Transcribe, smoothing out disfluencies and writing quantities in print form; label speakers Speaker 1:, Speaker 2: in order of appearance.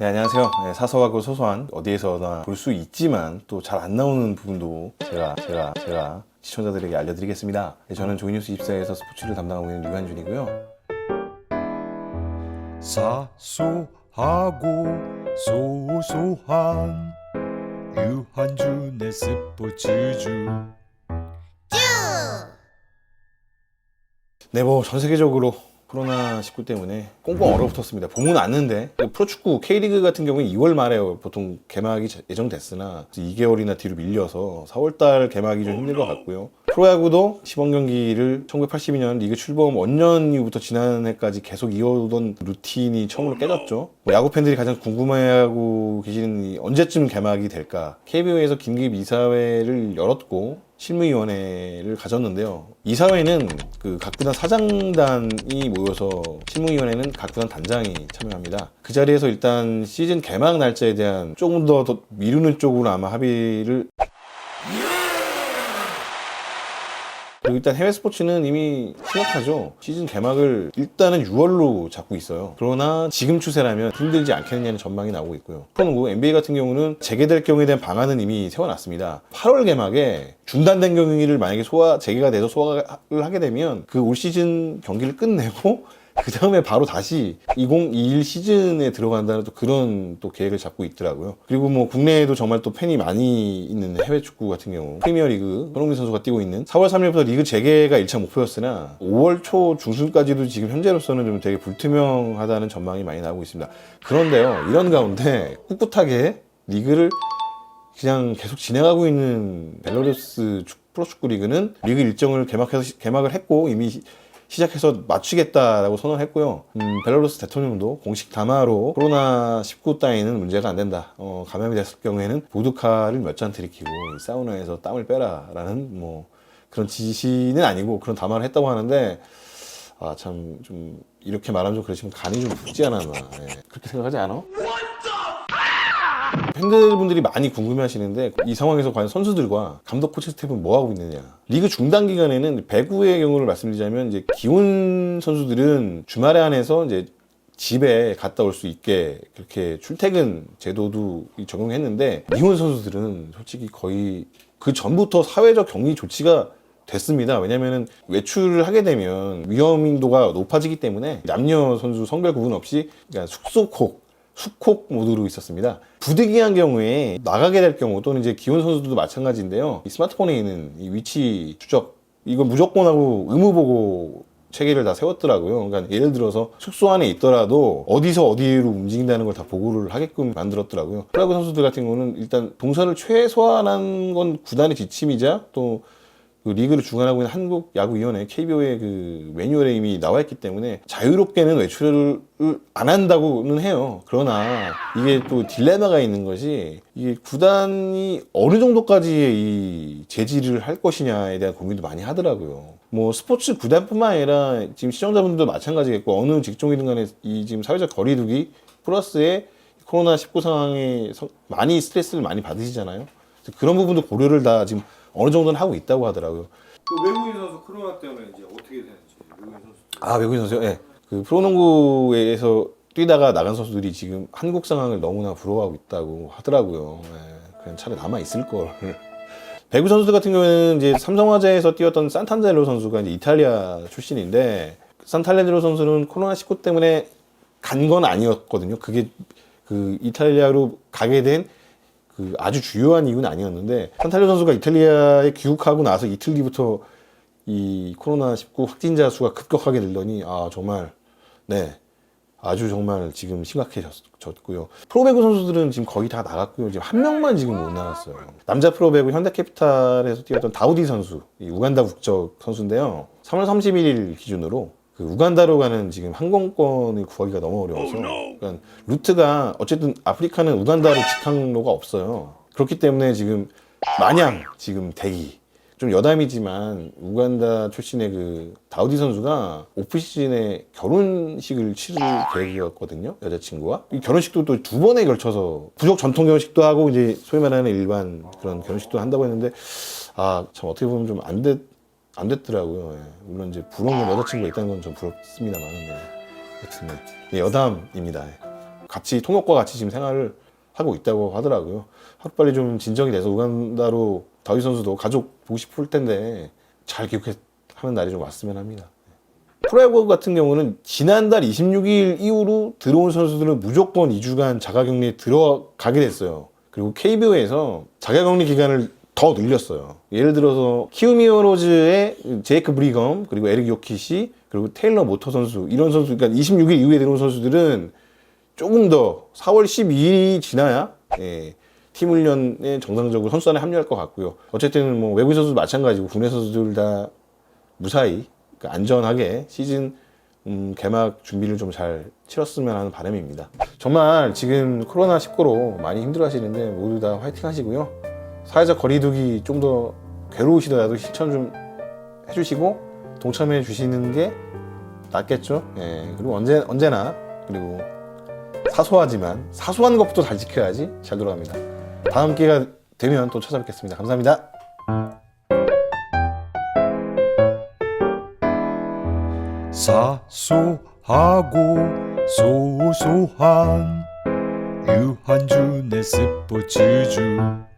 Speaker 1: 네, 안녕하세요. 네, 사소하고 소소한 어디에서나 볼 수 있지만 또 잘 안 나오는 부분도 제가 시청자들에게 알려드리겠습니다. 네, 저는 조이뉴스 24에서 스포츠를 담당하고 있는 류한준이고요.
Speaker 2: 사소하고 소소한 유한준의 스포츠주.
Speaker 1: 네, 뭐 전 세계적으로 코로나19 때문에 꽁꽁 얼어붙었습니다. 봄은 왔는데 프로축구 K리그 같은 경우는 2월 말에 보통 개막이 예정됐으나 2개월이나 뒤로 밀려서 4월달 개막이 좀 힘들 것 같고요. 프로야구도 시범 경기를 1982년 리그 출범 원년 이후부터 지난해까지 계속 이어오던 루틴이 처음으로 깨졌죠. 야구 팬들이 가장 궁금해하고 계시는 언제쯤 개막이 될까? KBO에서 긴급 이사회를 열었고 실무위원회를 가졌는데요. 이사회는 각 구단 사장단이 모여서 실무위원회는 각 구단 단장이 참여합니다. 그 자리에서 일단 시즌 개막 날짜에 대한 조금 더 미루는 쪽으로 아마 합의를. 그리고 일단 해외 스포츠는 이미 심각하죠. 시즌 개막을 일단은 6월로 잡고 있어요. 그러나 지금 추세라면 힘들지 않겠느냐는 전망이 나오고 있고요. 프로농구 NBA 같은 경우는 재개될 경우에 대한 방안은 이미 세워놨습니다. 8월 개막에 중단된 경기를 만약에 재개가 돼서 소화를 하게 되면 그 올 시즌 경기를 끝내고 그 다음에 바로 다시 2021 시즌에 들어간다는 또 그런 또 계획을 잡고 있더라고요. 그리고 뭐 국내에도 정말 또 팬이 많이 있는 해외 축구 같은 경우 프리미어리그 손흥민 선수가 뛰고 있는 4월 3일부터 리그 재개가 1차 목표였으나 5월 초 중순까지도 지금 현재로서는 좀 되게 불투명하다는 전망이 많이 나오고 있습니다. 그런데요, 이런 가운데 꿋꿋하게 리그를 그냥 계속 진행하고 있는 벨라루스 프로축구 리그는 리그 일정을 개막을 했고 이미 시작해서 마치겠다라고 선언을 했고요. 벨라루스 대통령도 공식 담화로 코로나19 따위는 문제가 안 된다. 감염이 됐을 경우에는 보드카를 몇 잔 들이키고 사우나에서 땀을 빼라라는 뭐 그런 지시는 아니고 그런 담화를 했다고 하는데 참 좀 이렇게 말하면 좀 그렇지만 간이 좀 붓지 않았나. 그렇게 생각하지 않아? 팬들분들이 많이 궁금해하시는데 이 상황에서 과연 선수들과 감독 코치 스태프는 뭐 하고 있느냐. 리그 중단 기간에는 배구의 경우를 말씀드리자면 이제 기혼 선수들은 주말에 한해서 이제 집에 갔다 올 수 있게 그렇게 출퇴근 제도도 적용했는데 미혼 선수들은 솔직히 거의 그 전부터 사회적 격리 조치가 됐습니다. 왜냐면은 외출을 하게 되면 위험도가 높아지기 때문에 남녀 선수 성별 구분 없이 그러니까 숙콕 모드로 있었습니다. 부득이한 경우에 나가게 될 경우 또는 이제 기혼 선수들도 마찬가지인데요. 이 스마트폰에 있는 이 위치 추적 이거 무조건 하고 의무 보고 체계를 다 세웠더라고요. 그러니까 예를 들어서 숙소 안에 있더라도 어디서 어디로 움직인다는 걸 다 보고를 하게끔 만들었더라고요. 프로야구 선수들 같은 경우는 일단 동선을 최소화하는 건 구단의 지침이자 또 그 리그를 주관하고 있는 한국야구위원회 KBO의 그 매뉴얼에 이미 나와 있기 때문에 자유롭게는 외출을 안 한다고는 해요. 그러나 이게 또 딜레마가 있는 것이 이게 구단이 어느 정도까지의 이 제지를 할 것이냐에 대한 고민도 많이 하더라고요. 뭐 스포츠 구단뿐만 아니라 지금 시청자분들도 마찬가지겠고 어느 직종이든 간에 이 지금 사회적 거리두기 플러스에 코로나19 상황에 많이 스트레스를 많이 받으시잖아요. 그런 부분도 고려를 다 지금 어느 정도는 하고 있다고 하더라고요.
Speaker 3: 그 외국인 선수 코로나 때문에 이제 어떻게 되는지 외국인 선수.
Speaker 1: 외국인 선수요? 예. 그 프로농구에서 뛰다가 나간 선수들이 지금 한국 상황을 너무나 부러워하고 있다고 하더라고요. 예. 그냥 차라리 남아 있을 걸. 배구 선수들 같은 경우에는 이제 삼성화재에서 뛰었던 산탄젤로 선수가 이제 이탈리아 출신인데 산탄젤로 선수는 코로나19 때문에 간 건 아니었거든요. 그게 그 이탈리아로 가게 된 그 아주 주요한 이유는 아니었는데 산탈레 선수가 이탈리아에 귀국하고 나서 이틀 뒤부터 이 코로나19 확진자 수가 급격하게 늘더니 정말 아주 정말 지금 심각해졌고요. 프로배구 선수들은 지금 거의 다 나갔고요. 지금 한 명만 지금 못 나갔어요. 남자 프로배구 현대캐피탈에서 뛰었던 다우디 선수, 이 우간다 국적 선수인데요. 3월 31일 기준으로 그 우간다로 가는 지금 항공권을 구하기가 너무 어려워서 그러니까 루트가 어쨌든 아프리카는 우간다로 직항로가 없어요. 그렇기 때문에 지금 마냥 지금 대기 좀 여담이지만 우간다 출신의 그 다우디 선수가 오프시즌에 결혼식을 치를 계획이었거든요. 여자친구와 이 결혼식도 또 2번에 걸쳐서 부족 전통 결혼식도 하고 이제 소위 말하는 일반 그런 결혼식도 한다고 했는데 참 어떻게 보면 좀 안 됐더라고요. 예. 물론 이제 부러운 건 여자친구가 있다는 건 좀 부럽습니다만, 여튼 여담입니다. 같이 통역과 같이 지금 생활을 하고 있다고 하더라고요. 하루빨리 좀 진정이 돼서 우간다로 다윗 선수도 가족 보고 싶을 텐데 잘 귀국하는 날이 좀 왔으면 합니다. 프로야구 같은 경우는 지난달 26일 이후로 들어온 선수들은 무조건 2주간 자가격리에 들어가게 됐어요. 그리고 KBO에서 자가격리 기간을 더 늘렸어요. 예를 들어서 키움 히어로즈의 제이크 브리검, 그리고 에릭 요키시, 그리고 테일러 모터 선수, 이런 선수, 그러니까 26일 이후에 들어온 선수들은 조금 더 4월 12일이 지나야 팀 훈련에 정상적으로 선수단에 합류할 것 같고요. 어쨌든 뭐 외국인 선수도 마찬가지고 국내 선수들 다 무사히, 그러니까 안전하게 시즌 개막 준비를 좀 잘 치렀으면 하는 바람입니다. 정말 지금 코로나19로 많이 힘들어 하시는데 모두 다 화이팅 하시고요. 사회적 거리두기 좀 더 괴로우시더라도 실천 좀 해주시고 동참해 주시는 게 낫겠죠. 그리고 언제나 그리고 사소하지만 사소한 것부터 잘 지켜야지 잘 돌아갑니다. 다음 기회가 되면 또 찾아뵙겠습니다. 감사합니다.
Speaker 2: 사소하고 소소한 유한준의 스포츠주